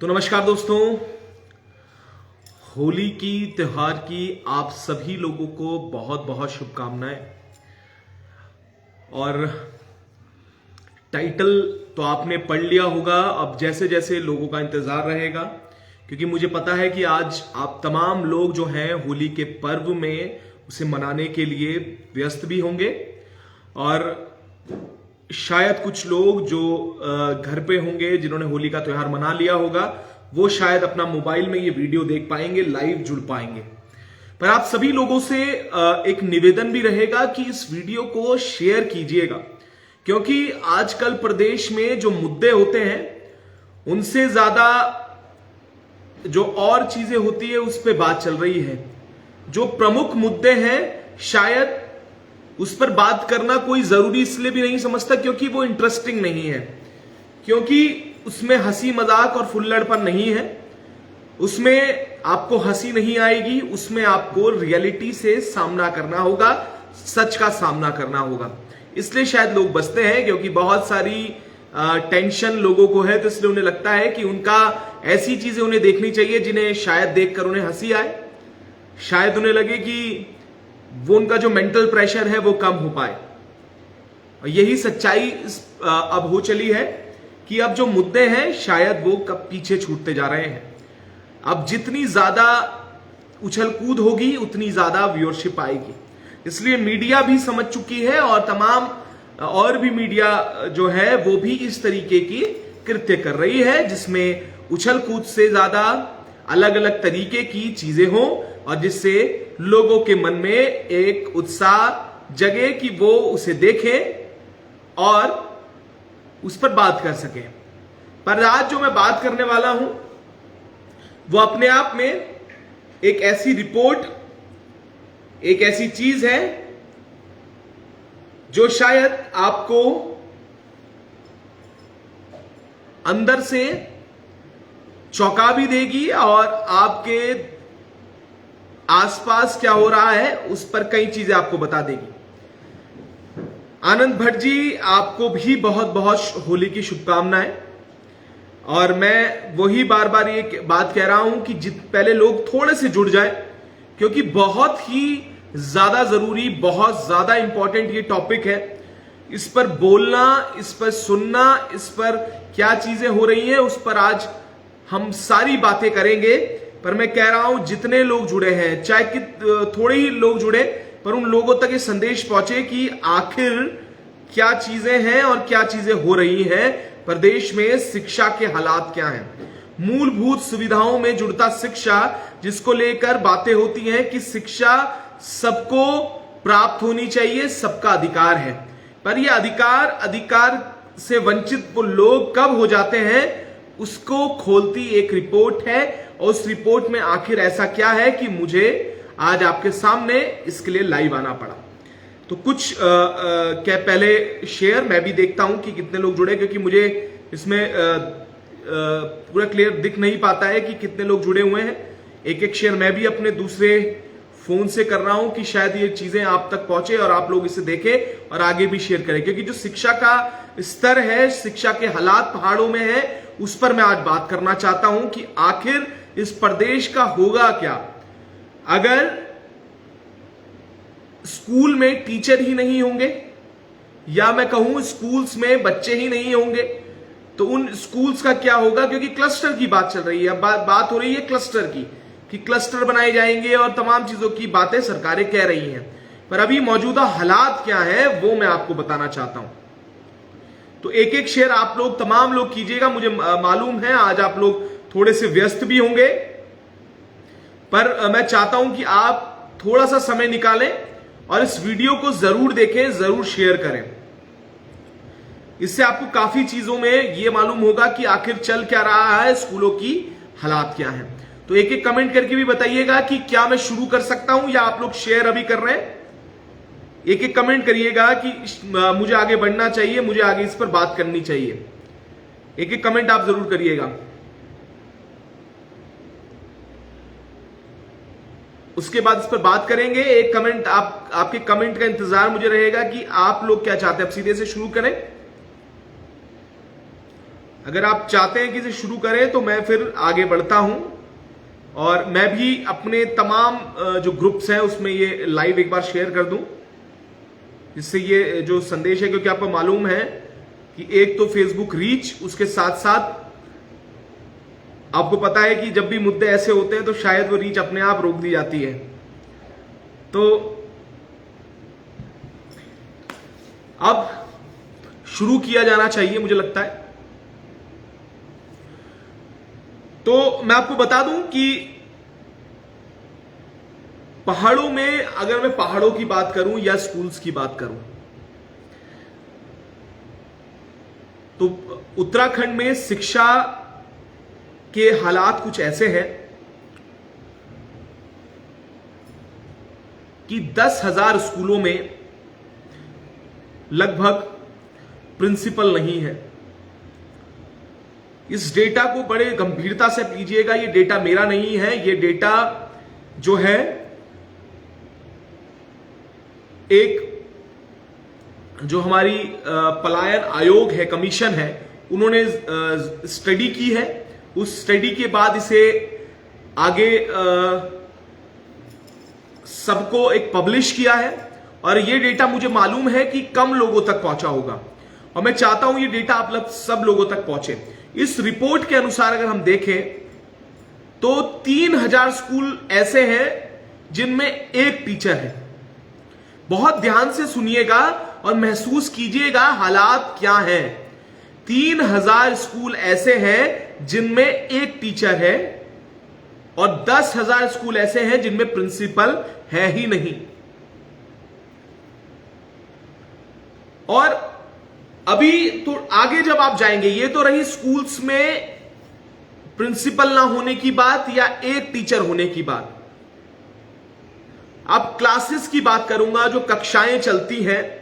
तो नमस्कार दोस्तों, होली की त्योहार की आप सभी लोगों को बहुत बहुत शुभकामनाएं। और टाइटल तो आपने पढ़ लिया होगा। अब जैसे जैसे लोगों का इंतजार रहेगा, क्योंकि मुझे पता है कि आज आप तमाम लोग जो हैं होली के पर्व में उसे मनाने के लिए व्यस्त भी होंगे। और शायद कुछ लोग जो घर पे होंगे, जिन्होंने होली का त्योहार मना लिया होगा, वो शायद अपना मोबाइल में ये वीडियो देख पाएंगे, लाइव जुड़ पाएंगे। पर आप सभी लोगों से एक निवेदन भी रहेगा कि इस वीडियो को शेयर कीजिएगा, क्योंकि आजकल प्रदेश में जो मुद्दे होते हैं उनसे ज्यादा जो और चीजें होती है उस पर बात चल रही है। जो प्रमुख मुद्दे हैं शायद उस पर बात करना कोई जरूरी इसलिए भी नहीं समझता क्योंकि वो इंटरेस्टिंग नहीं है, क्योंकि उसमें हंसी मजाक और फुल्लड़पन नहीं है, उसमें आपको हंसी नहीं आएगी, उसमें आपको रियलिटी से सामना करना होगा, सच का सामना करना होगा। इसलिए शायद लोग बचते हैं, क्योंकि बहुत सारी टेंशन लोगों को है, तो इसलिए उन्हें लगता है कि उनका ऐसी चीजें उन्हें देखनी चाहिए जिन्हें शायद देखकर उन्हें हंसी आए, शायद उन्हें लगे कि वो उनका जो मेंटल प्रेशर है वो कम हो पाए। और यही सच्चाई अब हो चली है कि अब जो मुद्दे हैं शायद वो कब पीछे छूटते जा रहे हैं। अब जितनी ज्यादा उछल कूद होगी उतनी ज्यादा व्यूअरशिप आएगी। इसलिए मीडिया भी समझ चुकी है और तमाम और भी मीडिया जो है वो भी इस तरीके की कृत्य कर रही है, जिसमें उछल कूद से ज्यादा अलग अलग तरीके की चीजें हों और जिससे लोगों के मन में एक उत्साह जगे कि वो उसे देखें और उस पर बात कर सकें। पर आज जो मैं बात करने वाला हूं वो अपने आप में एक ऐसी रिपोर्ट, एक ऐसी चीज है जो शायद आपको अंदर से चौंका भी देगी और आपके आसपास क्या हो रहा है उस पर कई चीजें आपको बता देगी। आनंद भट्ट जी, आपको भी बहुत बहुत होली की शुभकामनाएं। और मैं वही बार बार ये बात कह रहा हूं कि पहले लोग थोड़े से जुड़ जाएं, क्योंकि बहुत ही ज्यादा जरूरी, बहुत ज्यादा इंपॉर्टेंट ये टॉपिक है। इस पर बोलना, इस पर सुनना, इस पर क्या चीजें हो रही हैं उस पर आज हम सारी बातें करेंगे। पर मैं कह रहा हूं जितने लोग जुड़े हैं, चाहे कि थोड़े ही लोग जुड़े, पर उन लोगों तक ये संदेश पहुंचे कि आखिर क्या चीजें हैं और क्या चीजें हो रही हैं प्रदेश में, शिक्षा के हालात क्या हैं, मूलभूत सुविधाओं में जुड़ता शिक्षा, जिसको लेकर बातें होती हैं कि शिक्षा सबको प्राप्त होनी चाहिए, सबका अधिकार है। पर यह अधिकार से वंचित वो लोग कब हो जाते हैं, उसको खोलती एक रिपोर्ट है। और उस रिपोर्ट में आखिर ऐसा क्या है कि मुझे आज आपके सामने इसके लिए लाइव आना पड़ा। तो कुछ क्या पहले शेयर मैं भी देखता हूं कि कितने लोग जुड़े, क्योंकि मुझे इसमें पूरा क्लियर दिख नहीं पाता है कि कितने लोग जुड़े हुए हैं। एक एक शेयर मैं भी अपने दूसरे फोन से कर रहा हूं कि शायद ये चीजें आप तक पहुंचे और आप लोग इसे देखें और आगे भी शेयर करें, क्योंकि जो शिक्षा का स्तर है, शिक्षा के हालात पहाड़ों में है, उस पर मैं आज बात करना चाहता हूं कि आखिर इस प्रदेश का होगा क्या अगर स्कूल में टीचर ही नहीं होंगे, या मैं कहूं स्कूल्स में बच्चे ही नहीं होंगे, तो उन स्कूल्स का क्या होगा। क्योंकि क्लस्टर की बात चल रही है, बात हो रही है क्लस्टर की, कि क्लस्टर बनाए जाएंगे और तमाम चीजों की बातें सरकारें कह रही हैं। पर अभी मौजूदा हालात क्या है वो मैं आपको बताना चाहता हूं। तो एक एक शेयर आप लोग, तमाम लोग कीजिएगा। मुझे मालूम है आज आप लोग थोड़े से व्यस्त भी होंगे, पर मैं चाहता हूं कि आप थोड़ा सा समय निकालें और इस वीडियो को जरूर देखें, जरूर शेयर करें। इससे आपको काफी चीजों में यह मालूम होगा कि आखिर चल क्या रहा है, स्कूलों की हालात क्या है। तो एक एक कमेंट करके भी बताइएगा कि क्या मैं शुरू कर सकता हूं या आप लोग शेयर अभी कर रहे हैं। एक एक कमेंट करिएगा कि मुझे आगे बढ़ना चाहिए, मुझे आगे इस पर बात करनी चाहिए। एक एक कमेंट आप जरूर करिएगा। उसके बाद इस पर बात करेंगे। एक कमेंट आपके कमेंट का इंतजार मुझे रहेगा कि आप लोग क्या चाहते हैं। अब सीधे से शुरू करें। अगर आप चाहते हैं कि इसे शुरू करें तो मैं फिर आगे बढ़ता हूं, और मैं भी अपने तमाम जो ग्रुप्स हैं उसमें ये लाइव एक बार शेयर कर दूं, जिससे ये जो संदेश है, क्योंकि आपको मालूम है कि एक तो फेसबुक रीच, उसके साथ साथ आपको पता है कि जब भी मुद्दे ऐसे होते हैं तो शायद वो रीच अपने आप रोक दी जाती है। तो अब शुरू किया जाना चाहिए मुझे लगता है। तो मैं आपको बता दूं कि पहाड़ों में, अगर मैं पहाड़ों की बात करूं या स्कूल्स की बात करूं, तो उत्तराखंड में शिक्षा के हालात कुछ ऐसे हैं कि 10,000 स्कूलों में लगभग प्रिंसिपल नहीं है। इस डेटा को बड़े गंभीरता से लीजिएगा, ये डेटा मेरा नहीं है, ये डेटा जो है एक जो हमारी पलायन आयोग है, कमीशन है, उन्होंने स्टडी की है। उस स्टडी के बाद इसे आगे सबको एक पब्लिश किया है, और ये डेटा मुझे मालूम है कि कम लोगों तक पहुंचा होगा, और मैं चाहता हूं ये डेटा आप लोग सब लोगों तक पहुंचे। इस रिपोर्ट के अनुसार अगर हम देखें तो 3,000 स्कूल ऐसे हैं जिनमें एक टीचर है। बहुत ध्यान से सुनिएगा और महसूस कीजिएगा हालात क्या हैं। 3,000 स्कूल ऐसे हैं जिनमें एक टीचर है, और 10,000 स्कूल ऐसे हैं जिनमें प्रिंसिपल है ही नहीं। और अभी तो आगे जब आप जाएंगे, ये तो रही स्कूल्स में प्रिंसिपल ना होने की बात या एक टीचर होने की बात। अब क्लासेस की बात करूंगा, जो कक्षाएं चलती हैं,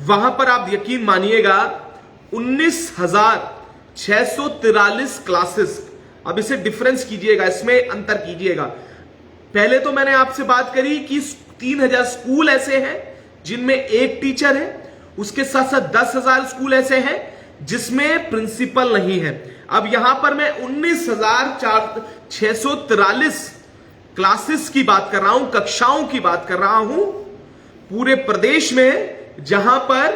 वहां पर आप यकीन मानिएगा 19,643 क्लासेस। अब इसे डिफरेंस कीजिएगा, इसमें अंतर कीजिएगा। पहले तो मैंने आपसे बात करी कि 3,000 स्कूल ऐसे हैं जिनमें एक टीचर है, उसके साथ साथ 10,000 स्कूल ऐसे हैं जिसमें प्रिंसिपल नहीं है। अब यहां पर मैं 19,643 क्लासेस की बात कर रहा हूं, कक्षाओं की बात कर रहा हूं पूरे प्रदेश में, जहां पर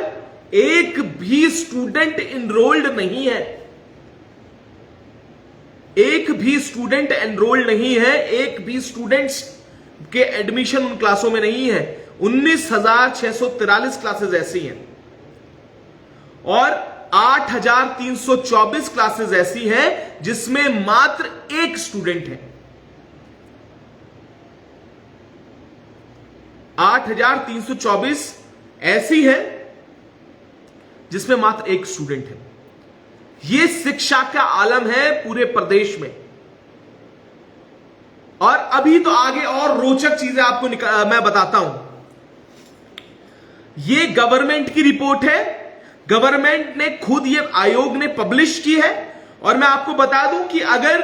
एक भी स्टूडेंट इनरोल्ड नहीं है। एक भी स्टूडेंट एनरोल्ड नहीं है, एक भी स्टूडेंट्स के एडमिशन उन क्लासों में नहीं है। 19,643 क्लासेस ऐसी हैं, और 8,324 क्लासेस ऐसी हैं जिसमें मात्र एक स्टूडेंट है। 8,324 ऐसी है जिसमें मात्र एक स्टूडेंट है। यह शिक्षा का आलम है पूरे प्रदेश में। और अभी तो आगे और रोचक चीजें आपको मैं बताता हूं। यह गवर्नमेंट की रिपोर्ट है, गवर्नमेंट ने खुद, ये आयोग ने पब्लिश की है। और मैं आपको बता दूं कि अगर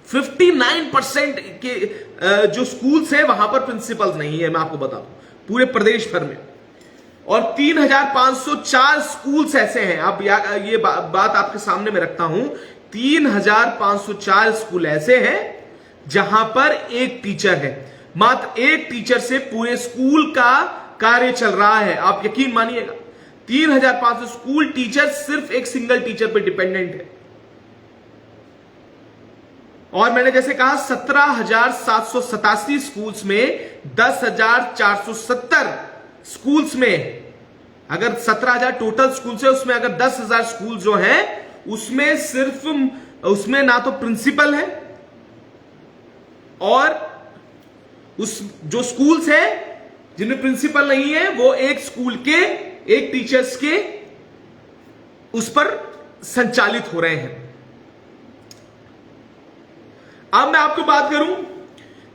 59% के जो स्कूल्स हैं वहां पर प्रिंसिपल्स नहीं है, मैं आपको बता दूं पूरे प्रदेश भर में, और 3,504 स्कूल्स ऐसे हैं। अब ये बात आपके सामने में रखता हूं, 3,504 स्कूल ऐसे हैं जहां पर एक टीचर है। मात्र एक टीचर से पूरे स्कूल का कार्य चल रहा है। आप यकीन मानिएगा 3,500 स्कूल टीचर सिर्फ एक सिंगल टीचर पर डिपेंडेंट है। और मैंने जैसे कहा 17,787 स्कूल्स में 10,470 स्कूल्स में, अगर 17,000 टोटल स्कूल्स है, उसमें अगर 10,000 स्कूल जो हैं उसमें सिर्फ, उसमें ना तो प्रिंसिपल है, और उस जो स्कूल्स हैं जिनमें प्रिंसिपल नहीं है वो एक स्कूल के, एक टीचर्स के उस पर संचालित हो रहे हैं। अब मैं आपको बात करूं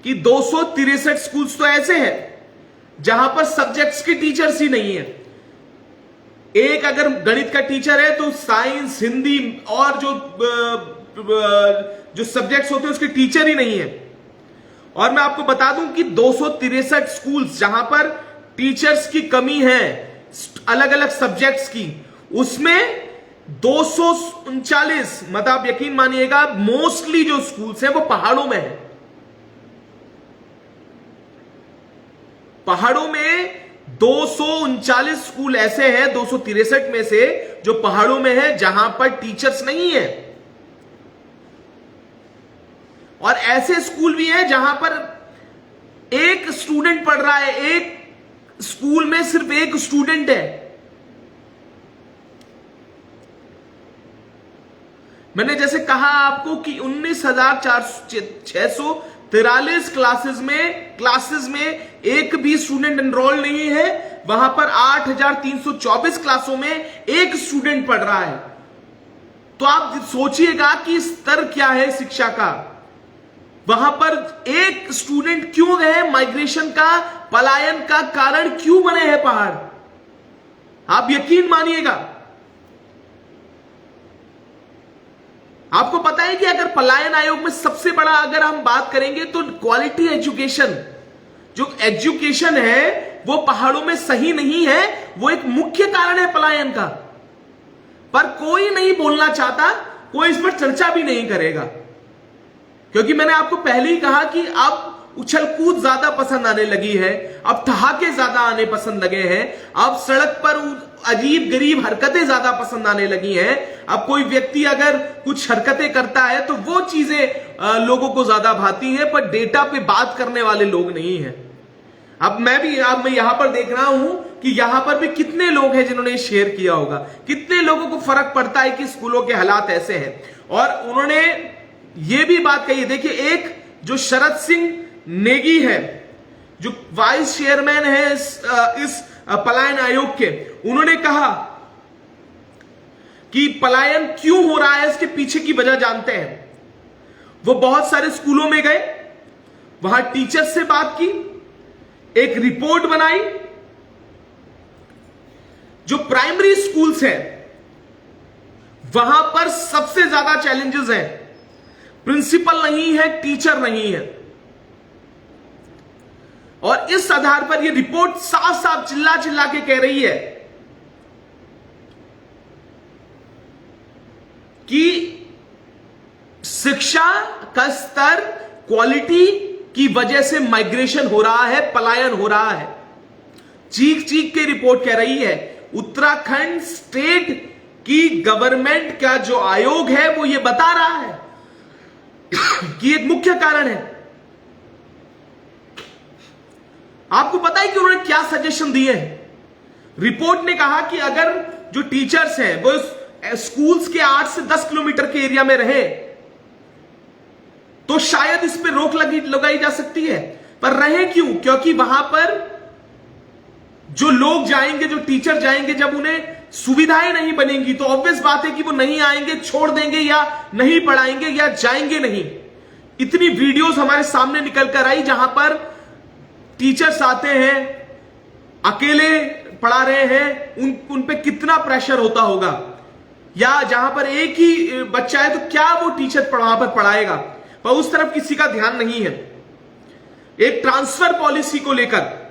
कि 263 स्कूल्स तो ऐसे हैं जहां पर सब्जेक्ट्स के टीचर्स ही नहीं है। एक अगर गणित का टीचर है तो साइंस, हिंदी और जो सब्जेक्ट्स होते हैं उसके टीचर ही नहीं है। और मैं आपको बता दूं कि 263 स्कूल्स जहां पर टीचर्स की कमी है, अलग अलग सब्जेक्ट्स की, उसमें 239, मतलब आप यकीन मानिएगा मोस्टली जो स्कूल्स हैं वो पहाड़ों में है। पहाड़ों में 239 स्कूल ऐसे हैं 263 में से जो पहाड़ों में है, जहां पर टीचर्स नहीं है। और ऐसे स्कूल भी हैं जहां पर एक स्टूडेंट पढ़ रहा है, एक स्कूल में सिर्फ एक स्टूडेंट है। मैंने जैसे कहा आपको कि 19,643 क्लासेस में एक भी स्टूडेंट एनरोल नहीं है। वहां पर 8,324 क्लासों में एक स्टूडेंट पढ़ रहा है। तो आप सोचिएगा कि स्तर क्या है शिक्षा का। वहां पर एक स्टूडेंट क्यों है, माइग्रेशन का, पलायन का कारण क्यों बने हैं पहाड़, आप यकीन मानिएगा। आपको पता है कि अगर पलायन आयोग में सबसे बड़ा अगर हम बात करेंगे तो क्वालिटी एजुकेशन, जो एजुकेशन है वो पहाड़ों में सही नहीं है, वो एक मुख्य कारण है पलायन का। पर कोई नहीं बोलना चाहता, कोई इस पर चर्चा भी नहीं करेगा, क्योंकि मैंने आपको पहले ही कहा कि अब उछल कूद ज्यादा पसंद आने लगी है, अब ठहाके ज्यादा आने पसंद लगे हैं, अब सड़क पर अजीब गरीब हरकतें ज्यादा पसंद आने लगी हैं। अब कोई व्यक्ति अगर कुछ हरकतें करता है तो वो चीजें लोगों को ज्यादा भाती हैं, पर डेटा पे बात करने वाले लोग नहीं हैं। अब मैं यहां पर देख रहा हूं कि यहां पर भी कितने लोग हैं जिन्होंने शेयर किया होगा, कितने लोगों को फर्क पड़ता है कि स्कूलों के हालात ऐसे हैं। और उन्होंने ये भी बात कही है, देखिए एक जो शरद सिंह नेगी है, जो वाइस चेयरमैन है इस पलायन आयोग के, उन्होंने कहा कि पलायन क्यों हो रहा है, इसके पीछे की वजह जानते हैं। वो बहुत सारे स्कूलों में गए, वहां टीचर्स से बात की, एक रिपोर्ट बनाई। जो प्राइमरी स्कूल्स हैं वहां पर सबसे ज्यादा चैलेंजेस हैं, प्रिंसिपल नहीं है, टीचर नहीं है। और इस आधार पर यह रिपोर्ट साफ साफ चिल्ला चिल्ला के कह रही है कि शिक्षा का स्तर, क्वालिटी की वजह से माइग्रेशन हो रहा है, पलायन हो रहा है। चीख चीख के रिपोर्ट कह रही है। उत्तराखंड स्टेट की गवर्नमेंट का जो आयोग है वो ये बता रहा है कि एक मुख्य कारण है। आपको पता है कि उन्होंने क्या सजेशन दिए हैं? रिपोर्ट ने कहा कि अगर जो टीचर्स हैं वो स्कूल्स के 8 से 10 किलोमीटर के एरिया में रहे तो शायद इस पर रोक लगाई जा सकती है। पर रहे क्यों? क्योंकि वहां पर जो लोग जाएंगे, जो टीचर जाएंगे, जब उन्हें सुविधाएं नहीं बनेंगी तो ऑब्वियस बात है कि वो नहीं आएंगे, छोड़ देंगे या नहीं पढ़ाएंगे या जाएंगे नहीं। इतनी वीडियोस हमारे सामने निकल कर आई जहां पर टीचर्स आते हैं, अकेले पढ़ा रहे हैं, उन पे कितना प्रेशर होता होगा। या जहां पर एक ही बच्चा है तो क्या वो टीचर वहां पर पढ़ाएगा, पर उस तरफ किसी का ध्यान नहीं है। एक ट्रांसफर पॉलिसी को लेकर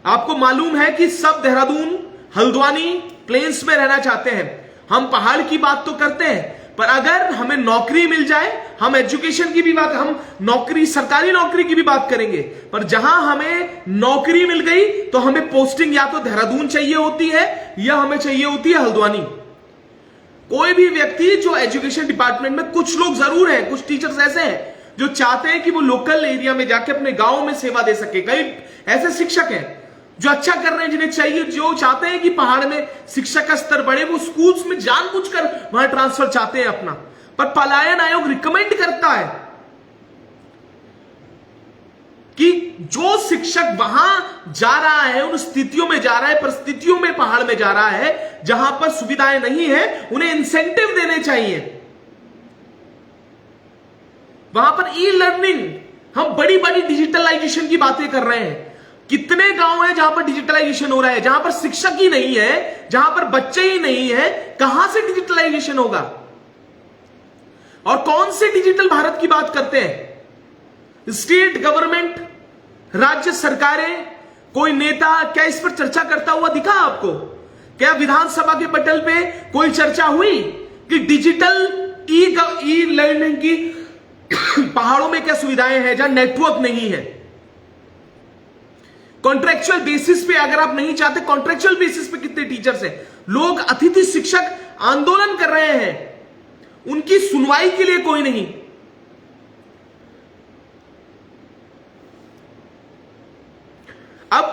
आपको मालूम है कि सब देहरादून, हल्द्वानी, प्लेन्स में रहना चाहते हैं। हम पहाड़ की बात तो करते हैं, पर अगर हमें नौकरी मिल जाए, हम एजुकेशन की भी बात, हम नौकरी, सरकारी नौकरी की भी बात करेंगे, पर जहां हमें नौकरी मिल गई तो हमें पोस्टिंग या तो देहरादून चाहिए होती है या हमें चाहिए होती है हल्द्वानी। कोई भी व्यक्ति जो एजुकेशन डिपार्टमेंट में, कुछ लोग जरूर हैं, कुछ टीचर्स ऐसे हैं जो चाहते हैं कि वो लोकल एरिया में जाके अपने गांव में सेवा दे सके। कई ऐसे शिक्षक हैं जो अच्छा कर रहे हैं, जिन्हें चाहिए, जो चाहते हैं कि पहाड़ में शिक्षा का स्तर बढ़े, वो स्कूल्स में जानबूझकर वहां ट्रांसफर चाहते हैं अपना। पर पलायन आयोग रिकमेंड करता है कि जो शिक्षक वहां जा रहा है, उन स्थितियों में जा रहा है, परिस्थितियों में पहाड़ में जा रहा है जहां पर सुविधाएं नहीं है, उन्हें इंसेंटिव देने चाहिए। वहां पर ई लर्निंग, हम बड़ी बड़ी डिजिटलाइजेशन की बातें कर रहे हैं। कितने गांव हैं जहां पर डिजिटलाइजेशन हो रहा है, जहां पर शिक्षक ही नहीं है, जहां पर बच्चे ही नहीं है, कहां से डिजिटलाइजेशन होगा? और कौन से डिजिटल भारत की बात करते हैं? स्टेट गवर्नमेंट, राज्य सरकारें कोई नेता क्या इस पर चर्चा करता हुआ दिखा आपको? क्या विधानसभा के पटल पे कोई चर्चा हुई कि डिजिटल ई लर्निंग की पहाड़ों में क्या सुविधाएं हैं जहां नेटवर्क नहीं है? कॉन्ट्रेक्चुअल बेसिस पे, अगर आप नहीं चाहते, कॉन्ट्रेक्चुअल बेसिस पे कितने टीचर्स हैं? लोग अतिथि शिक्षक आंदोलन कर रहे हैं, उनकी सुनवाई के लिए कोई नहीं। अब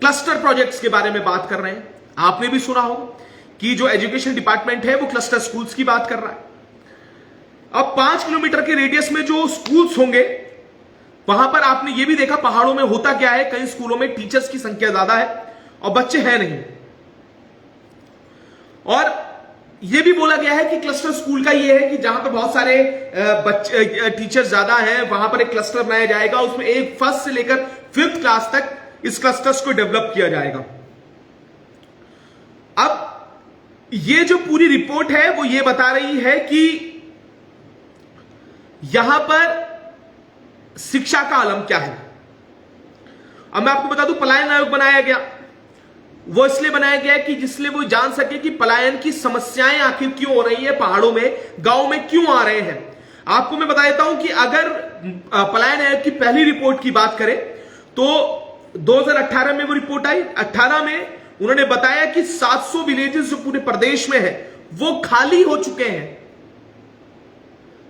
क्लस्टर प्रोजेक्ट्स के बारे में बात कर रहे हैं। आपने भी सुना हो कि जो एजुकेशन डिपार्टमेंट है वो क्लस्टर स्कूल्स की बात कर रहा है। अब 5 किलोमीटर के रेडियस में जो स्कूल्स होंगे, वहां पर आपने ये भी देखा पहाड़ों में होता क्या है, कई स्कूलों में टीचर्स की संख्या ज्यादा है और बच्चे हैं नहीं। और यह भी बोला गया है कि क्लस्टर स्कूल का यह है कि जहां पर बहुत सारे बच्चे टीचर्स ज्यादा हैं, वहां पर एक क्लस्टर बनाया जाएगा, उसमें एक फर्स्ट से लेकर 5th क्लास तक इस क्लस्टर्स को डेवलप किया जाएगा। अब ये जो पूरी रिपोर्ट है वो ये बता रही है कि यहां पर शिक्षा का आलम क्या है। अब मैं आपको बता दूं, पलायन आयोग बनाया गया, वो इसलिए बनाया गया कि जिसलिए वो जान सके कि पलायन की समस्याएं आखिर क्यों हो रही है, पहाड़ों में, गांव में क्यों आ रहे हैं। आपको मैं बता देता हूं कि अगर पलायन आयोग की पहली रिपोर्ट की बात करें तो 2018 में वो रिपोर्ट आई। 18 में उन्होंने बताया कि 700 विलेजेस जो पूरे प्रदेश में है वो खाली हो चुके हैं।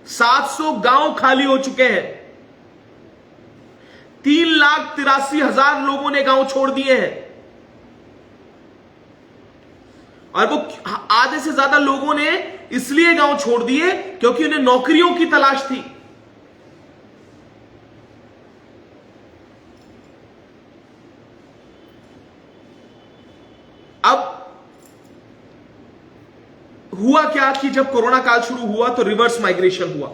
700 गांव खाली हो चुके हैं। 3,83,000 लोगों ने गांव छोड़ दिए हैं और वो आधे से ज्यादा लोगों ने इसलिए गांव छोड़ दिए क्योंकि उन्हें नौकरियों की तलाश थी। अब हुआ क्या कि जब कोरोना काल शुरू हुआ तो रिवर्स माइग्रेशन हुआ,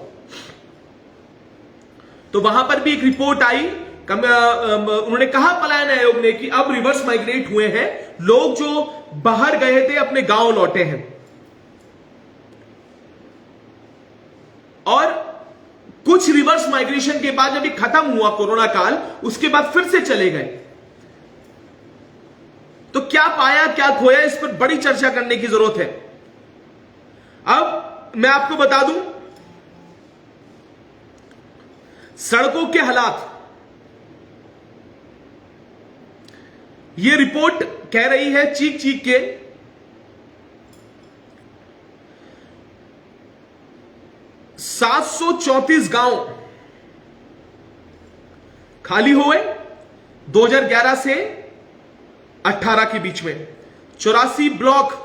तो वहां पर भी एक रिपोर्ट आई। उन्होंने कहा पलायन आयोग ने कि अब रिवर्स माइग्रेट हुए हैं लोग, जो बाहर गए थे अपने गांव लौटे हैं। और कुछ रिवर्स माइग्रेशन के बाद जब ये खत्म हुआ कोरोना काल, उसके बाद फिर से चले गए। तो क्या पाया क्या खोया, इस पर बड़ी चर्चा करने की जरूरत है। अब मैं आपको बता दूं सड़कों के हालात। यह रिपोर्ट कह रही है चीख चीख के 734 गांव खाली हुए 2011 से 18 के बीच में। 84 ब्लॉक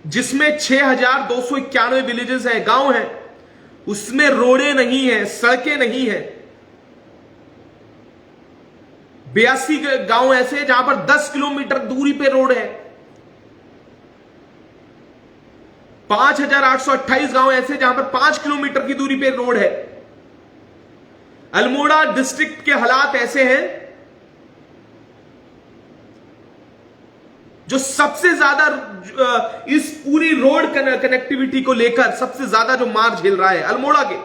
जिसमें 6,291 विलेजेस हैं, गांव हैं, उसमें रोडें नहीं है, सड़कें नहीं है। 82 गांव ऐसे जहां पर 10 किलोमीटर दूरी पे रोड है। 5,828 गांव ऐसे जहां पर 5 किलोमीटर की दूरी पे रोड है। अल्मोड़ा डिस्ट्रिक्ट के हालात ऐसे हैं जो सबसे ज्यादा इस पूरी रोड कनेक्टिविटी को लेकर सबसे ज्यादा जो मार झेल रहा है अल्मोड़ा के।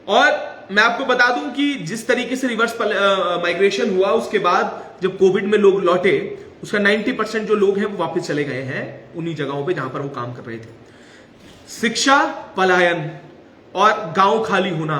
और मैं आपको बता दूं कि जिस तरीके से रिवर्स माइग्रेशन हुआ, उसके बाद जब कोविड में लोग लौटे, उसका 90% जो लोग हैं वो वापस चले गए हैं उन्हीं जगहों पे जहां पर वो काम कर रहे थे। शिक्षा, पलायन और गांव खाली होना,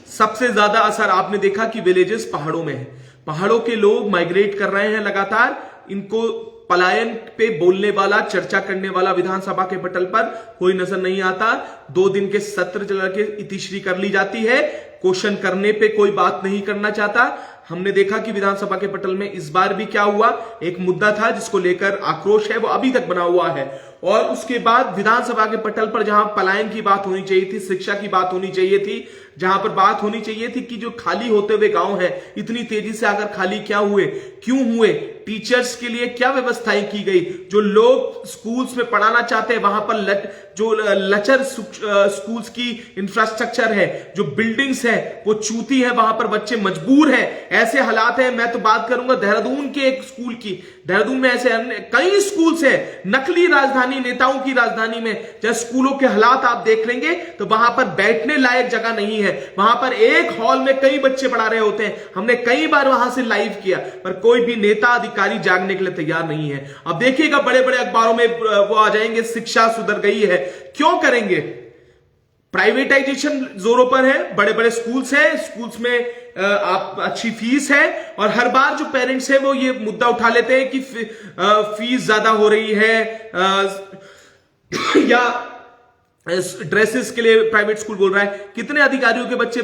सबसे ज्यादा असर आपने देखा कि विलेजेस पहाड़ों में है। पहाड़ों के लोग माइग्रेट कर रहे हैं लगातार। इनको पलायन पे बोलने वाला, चर्चा करने वाला विधानसभा के पटल पर कोई नजर नहीं आता। 2 दिन के सत्र चला के इतिश्री कर ली जाती है, क्वेश्चन करने पे कोई बात नहीं करना चाहता। हमने देखा कि विधानसभा के पटल में इस बार भी क्या हुआ, एक मुद्दा था जिसको लेकर आक्रोश है वो अभी तक बना हुआ है। और उसके बाद विधानसभा के पटल पर जहां पलायन की बात होनी चाहिए थी, शिक्षा की बात होनी चाहिए थी, जहां पर बात होनी चाहिए थी कि जो खाली होते हुए गांव है, इतनी तेजी से आकर खाली क्या हुए, क्यों हुए, टीचर्स के लिए क्या व्यवस्थाएं की गई, जो लोग स्कूल्स में पढ़ाना चाहते हैं वहां पर जो लचर स्कूल्स की इंफ्रास्ट्रक्चर है, जो बिल्डिंग्स है वो चूती है, वहां पर बच्चे मजबूर हैं, ऐसे हालात है। मैं तो बात करूंगा देहरादून के एक स्कूल की, देहरादून में ऐसे कई स्कूल्स है, नकली राजधानी, नेताओं की राजधानी में, जब स्कूलों के हालात आप देख लेंगे तो वहां पर बैठने लायक जगह नहीं है, वहां पर एक हॉल में कई बच्चे पढ़ा रहे होते हैं। हमने कई बार वहां से लाइव किया, पर कोई भी नेता अधिकारी जागने के लिए तैयार नहीं है। अब देखिएगा बड़े बड़े अखबारों में वो आ जाएंगे, शिक्षा सुधर गई है। क्यों करेंगे? प्राइवेटाइजेशन जोरों पर है, बड़े बड़े स्कूल्स हैं, स्कूल्स में आप अच्छी फीस है, और हर बार जो पेरेंट्स है वो ये मुद्दा उठा लेते हैं कि फीस ज्यादा हो रही है, या ड्रेसेस के लिए प्राइवेट स्कूल बोल रहा है। कितने अधिकारियों के बच्चे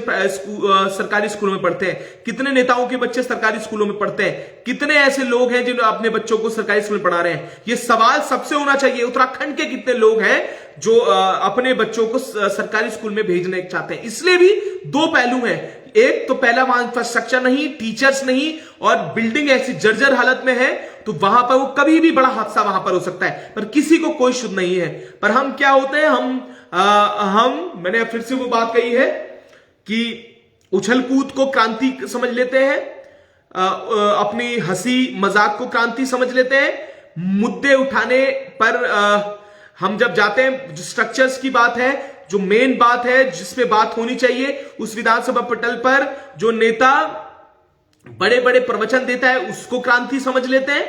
सरकारी स्कूलों में पढ़ते हैं, कितने नेताओं के बच्चे सरकारी स्कूलों में पढ़ते हैं, कितने ऐसे लोग हैं जिन्होंने अपने बच्चों को सरकारी स्कूल में पढ़ा रहे हैं? ये सवाल सबसे होना चाहिए, उत्तराखंड के कितने लोग हैं जो अपने बच्चों को सरकारी स्कूल में भेजने चाहते हैं? इसलिए भी दो पहलू हैं, एक तो पहला वहां इंफ्रास्ट्रक्चर नहीं, टीचर्स नहीं, और बिल्डिंग ऐसी जर्जर हालत में है, तो वहां पर वो कभी भी बड़ा हादसा वहां पर हो सकता है, पर किसी को कोई शुद्ध नहीं है। पर हम क्या होते हैं, मैंने फिर से वो बात कही है कि उछल कूद को क्रांति समझ लेते हैं, अपनी हंसी मजाक को क्रांति समझ लेते हैं, मुद्दे उठाने पर हम जब जाते हैं, जो स्ट्रक्चर्स की बात है, जो मेन बात है जिसमें बात होनी चाहिए, उस विधानसभा पटल पर जो नेता बड़े बड़े प्रवचन देता है उसको क्रांति समझ लेते हैं,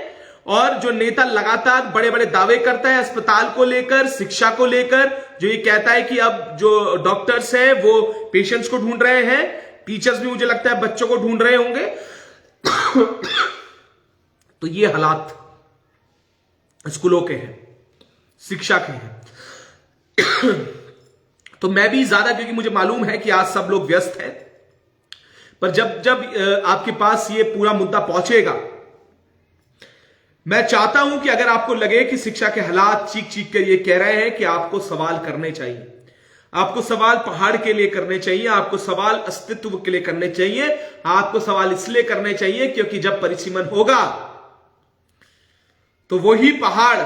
और जो नेता लगातार बड़े बड़े दावे करता है अस्पताल को लेकर, शिक्षा को लेकर, जो ये कहता है कि अब जो डॉक्टर्स हैं वो पेशेंट्स को ढूंढ रहे हैं, टीचर्स भी मुझे लगता है बच्चों को ढूंढ रहे होंगे, तो ये हालात स्कूलों के हैं, शिक्षा के हैं। तो मैं भी ज्यादा, क्योंकि मुझे मालूम है कि आज सब लोग व्यस्त हैं, पर जब जब आपके पास ये पूरा मुद्दा पहुंचेगा, मैं चाहता हूं कि अगर आपको लगे कि शिक्षा के हालात चीख चीख कर ये कह रहे हैं कि आपको सवाल करने चाहिए, आपको सवाल पहाड़ के लिए करने चाहिए, आपको सवाल अस्तित्व के लिए करने चाहिए, आपको सवाल इसलिए करने चाहिए क्योंकि जब परिसीमन होगा तो वही पहाड़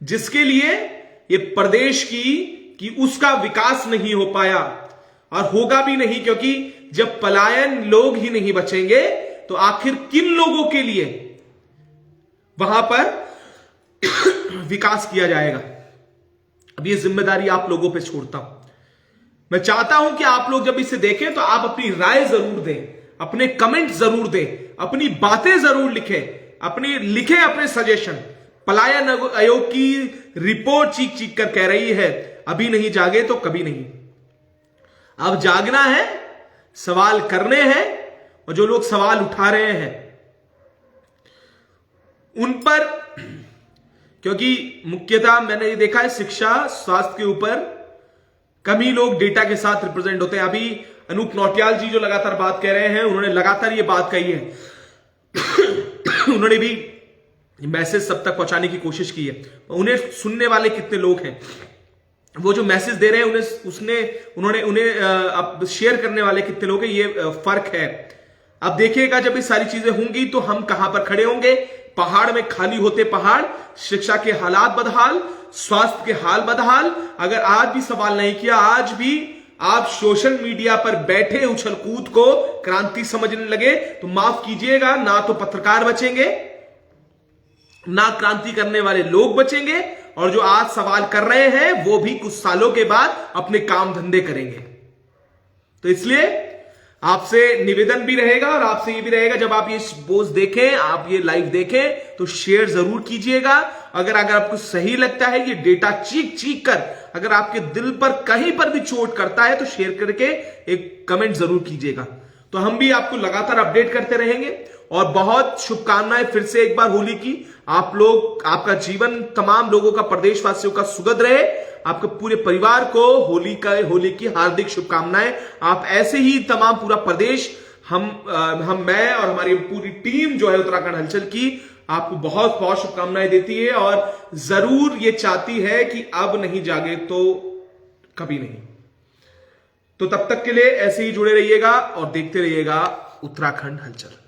जिसके लिए ये प्रदेश की उसका विकास नहीं हो पाया, और होगा भी नहीं, क्योंकि जब पलायन लोग ही नहीं बचेंगे तो आखिर किन लोगों के लिए वहां पर विकास किया जाएगा? अब ये जिम्मेदारी आप लोगों पे छोड़ता हूं। मैं चाहता हूं कि आप लोग जब इसे देखें तो आप अपनी राय जरूर दें, अपने कमेंट जरूर दें, अपनी बातें जरूर लिखें अपने सजेशन। पलायन आयोग की रिपोर्ट चीख चीख कर कह रही है अभी नहीं जागे तो कभी नहीं। अब जागना है, सवाल करने हैं, और जो लोग सवाल उठा रहे हैं उन पर, क्योंकि मुख्यतः मैंने ये देखा है शिक्षा स्वास्थ्य के ऊपर कम ही लोग डेटा के साथ रिप्रेजेंट होते हैं। अभी अनूप नौटियाल जी जो लगातार बात कह रहे हैं, उन्होंने लगातार ये बात कही है उन्होंने भी मैसेज सब तक पहुंचाने की कोशिश की है। उन्हें सुनने वाले कितने लोग हैं, वो जो मैसेज दे रहे हैं उन्हें शेयर करने वाले कितने लोग हैं, ये फर्क है। अब देखिएगा जब ये सारी चीजें होंगी तो हम कहां पर खड़े होंगे। पहाड़ में खाली होते पहाड़, शिक्षा के हालात बदहाल, स्वास्थ्य के हाल बदहाल। अगर आज भी सवाल नहीं किया, आज भी आप सोशल मीडिया पर बैठे उछल कूद को क्रांति समझने लगे, तो माफ कीजिएगा, ना तो पत्रकार बचेंगे, ना क्रांति करने वाले लोग बचेंगे, और जो आज सवाल कर रहे हैं वो भी कुछ सालों के बाद अपने काम धंधे करेंगे। तो इसलिए आपसे निवेदन भी रहेगा और आपसे ये भी रहेगा, जब आप ये पोस्ट देखें, आप ये लाइव देखें, तो शेयर जरूर कीजिएगा। अगर आपको सही लगता है, ये डेटा चीख चीख कर अगर आपके दिल पर कहीं पर भी चोट करता है, तो शेयर करके एक कमेंट जरूर कीजिएगा। तो हम भी आपको लगातार अपडेट करते रहेंगे, और बहुत शुभकामनाएं फिर से एक बार होली की। आप लोग, आपका जीवन, तमाम लोगों का, प्रदेशवासियों का सुखद रहे। आपके पूरे परिवार को होली की हार्दिक शुभकामनाएं। आप ऐसे ही तमाम पूरा प्रदेश, मैं और हमारी पूरी टीम जो है उत्तराखंड हलचल की, आपको बहुत बहुत शुभकामनाएं देती है, और जरूर ये चाहती है कि अब नहीं जागे तो कभी नहीं। तो तब तक के लिए ऐसे ही जुड़े रहिएगा और देखते रहिएगा उत्तराखंड हलचल।